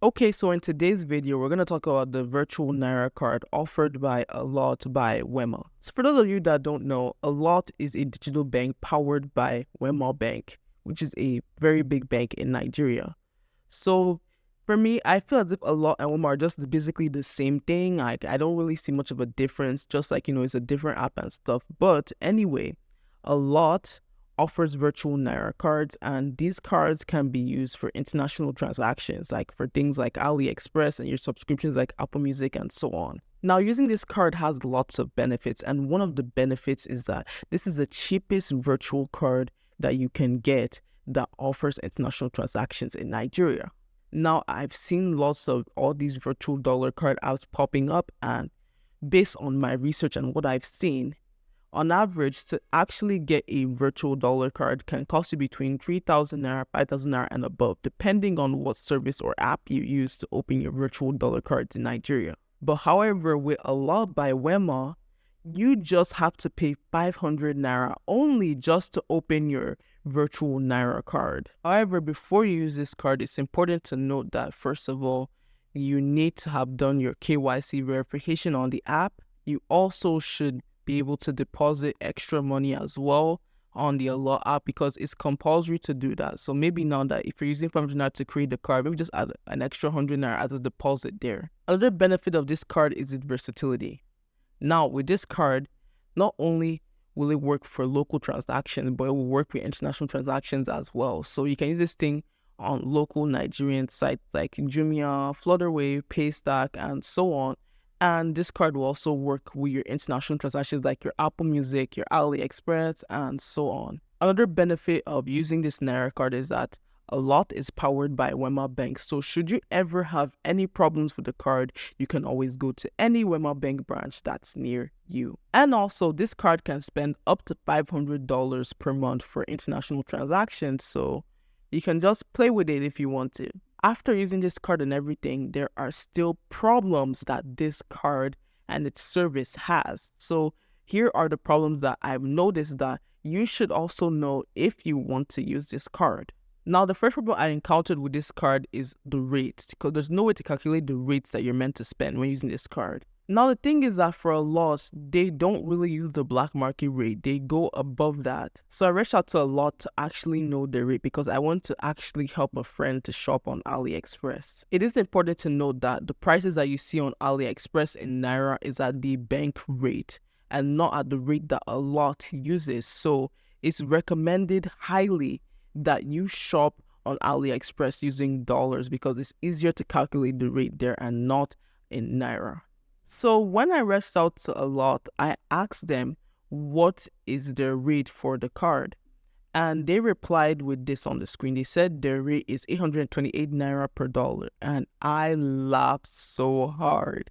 Okay, so in today's video, we're going to talk about the virtual Naira card offered by ALAT by Wema. So for those of you that don't know, ALAT is a digital bank powered by Wema Bank, which is a very big bank in Nigeria. So for me, I feel as if ALAT and Wema are just basically the same thing. I don't really see much of a difference, just like, it's a different app and stuff. But anyway, ALAT offers virtual Naira cards, and these cards can be used for international transactions, like for things like AliExpress and your subscriptions like Apple Music and so on. Now, using this card has lots of benefits, and one of the benefits is that this is the cheapest virtual card that you can get that offers international transactions in Nigeria. Now, I've seen lots of all these virtual dollar card apps popping up, and based on my research and what I've seen, on average, to actually get a virtual dollar card can cost you between 3,000 Naira, 5,000 Naira and above, depending on what service or app you use to open your virtual dollar cards in Nigeria. But however, with ALAT by Wema, you just have to pay 500 Naira only just to open your virtual Naira card. However, before you use this card, it's important to note that, first of all, you need to have done your KYC verification on the app. You also should be able to deposit extra money as well on the ALAT app because it's compulsory to do that. So maybe now that if you're using 500 Naira to create the card, maybe just add an extra 100 Naira as a deposit there. Another benefit of this card is its versatility. Now, with this card, not only will it work for local transactions, but it will work with international transactions as well. So you can use this thing on local Nigerian sites like Jumia, Flutterwave, Paystack, and so on. And this card will also work with your international transactions like your Apple Music, your AliExpress, and so on. Another benefit of using this Naira card is that ALAT is powered by Wema Bank. So should you ever have any problems with the card, you can always go to any Wema Bank branch that's near you. And also, this card can spend up to $500 per month for international transactions. So you can just play with it if you want to. After using this card and everything, there are still problems that this card and its service has. So here are the problems that I've noticed that you should also know if you want to use this card. Now, the first problem I encountered with this card is the rates, because there's no way to calculate the rates that you're meant to spend when using this card. Now, the thing is that for ALAT, they don't really use the black market rate. They go above that. So I reached out to ALAT to actually know the rate because I want to actually help a friend to shop on AliExpress. It is important to note that the prices that you see on AliExpress in Naira is at the bank rate and not at the rate that ALAT uses. So it's recommended highly that you shop on AliExpress using dollars because it's easier to calculate the rate there and not in Naira. So when I reached out to ALAT, I asked them what is their rate for the card. And they replied with this on the screen. They said their rate is 828 Naira per dollar. And I laughed so hard.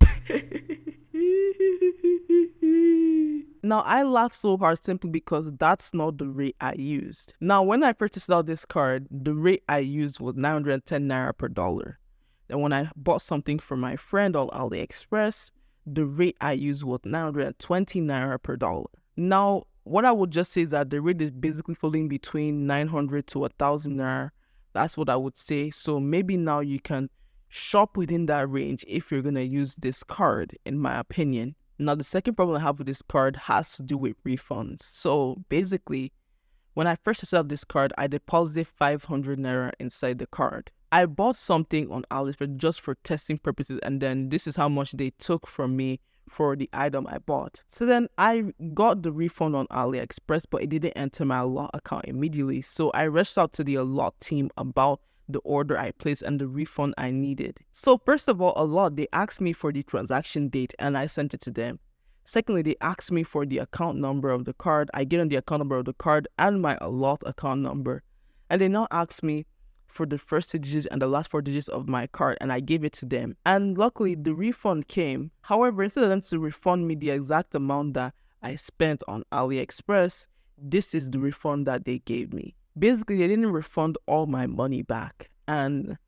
Now, I laughed so hard simply because that's not the rate I used. Now, when I first tested out this card, the rate I used was 910 Naira per dollar. Then when I bought something for my friend on AliExpress, the rate I used was 920 Naira per dollar. Now, what I would just say is that the rate is basically falling between 900 to 1,000 Naira. That's what I would say. So maybe now you can shop within that range if you're going to use this card, in my opinion. Now, the second problem I have with this card has to do with refunds. So basically, when I first set up this card, I deposited 500 Naira inside the card. I bought something on AliExpress just for testing purposes, and then this is how much they took from me for the item I bought. So then I got the refund on AliExpress, but it didn't enter my ALAT account immediately. So I reached out to the ALAT team about the order I placed and the refund I needed. So first of all, ALAT, they asked me for the transaction date and I sent it to them. Secondly, they asked me for the account number of the card. I gave them the account number of the card and my ALAT account number. And they now asked me for the first 2 digits and the last 4 digits of my card, and I gave it to them. And luckily, the refund came. However, instead of them to refund me the exact amount that I spent on AliExpress, this is the refund that they gave me. Basically, they didn't refund all my money back. And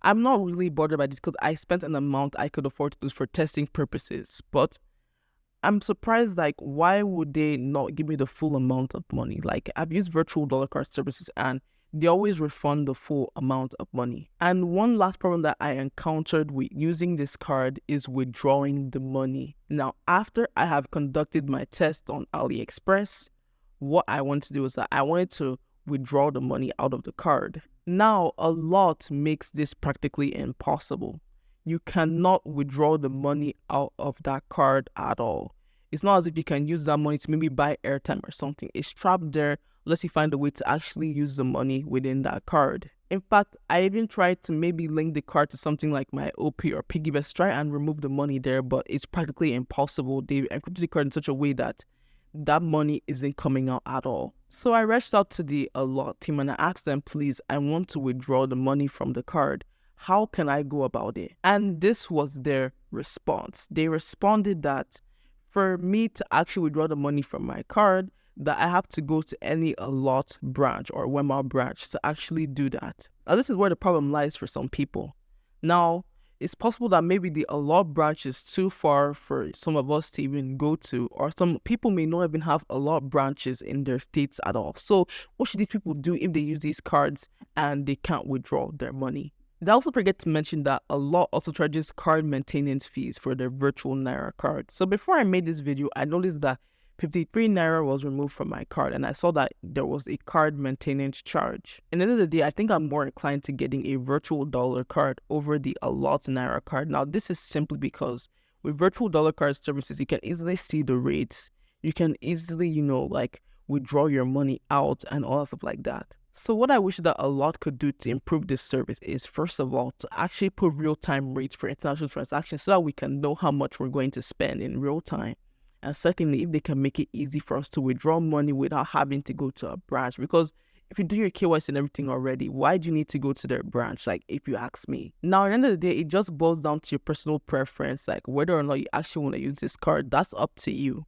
I'm not really bothered by this because I spent an amount I could afford to use for testing purposes. But I'm surprised, like, why would they not give me the full amount of money? Like, I've used virtual dollar card services and they always refund the full amount of money. And one last problem that I encountered with using this card is withdrawing the money. Now, after I have conducted my test on AliExpress, what I want to do is that I wanted to withdraw the money out of the card. Now, ALAT makes this practically impossible. You cannot withdraw the money out of that card at all. It's not as if you can use that money to maybe buy airtime or something. It's trapped there unless you find a way to actually use the money within that card. In fact, I even tried to maybe link the card to something like my OP or Piggyvest, try and remove the money there, but it's practically impossible. They encrypted the card in such a way that that money isn't coming out at all. So I reached out to the ALAT team and I asked them, please, I want to withdraw the money from the card. How can I go about it? And this was their response. They responded that for me to actually withdraw the money from my card, that I have to go to any ALAT branch or Wema branch to actually do that. Now, this is where the problem lies for some people. Now, it's possible that maybe the ALAT branch is too far for some of us to even go to, or some people may not even have ALAT branches in their states at all. So what should these people do if they use these cards and they can't withdraw their money? They also forget to mention that ALAT also charges card maintenance fees for their virtual Naira card. So before I made this video, I noticed that 53 Naira was removed from my card and I saw that there was a card maintenance charge. And at the end of the day, I think I'm more inclined to getting a virtual dollar card over the ALAT Naira card. Now, this is simply because with virtual dollar card services, you can easily see the rates. You can easily, withdraw your money out and all stuff like that. So what I wish that ALAT could do to improve this service is, first of all, to actually put real-time rates for international transactions so that we can know how much we're going to spend in real time. And secondly, if they can make it easy for us to withdraw money without having to go to a branch. Because if you do your KYC and everything already, why do you need to go to their branch? Like, if you ask me. Now, at the end of the day, it just boils down to your personal preference, like whether or not you actually want to use this card. That's up to you.